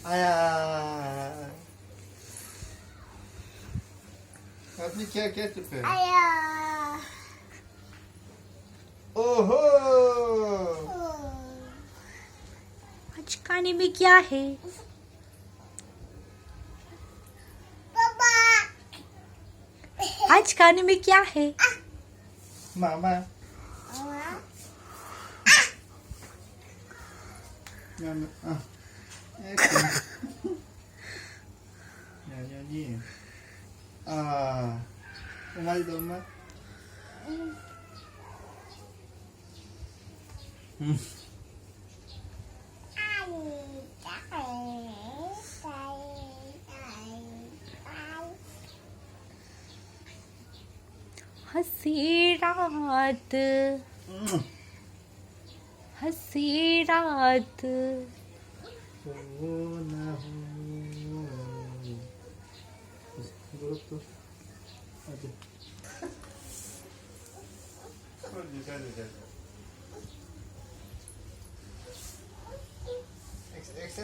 आया अपनी क्या क्या चुप है ओहो आज खाने में क्या है? आज खाने में क्या है? मामा Nyanyi. Umay daw ma. हंसी रात हंसी रात Na ho. Guruk to. Aja. Kau juga.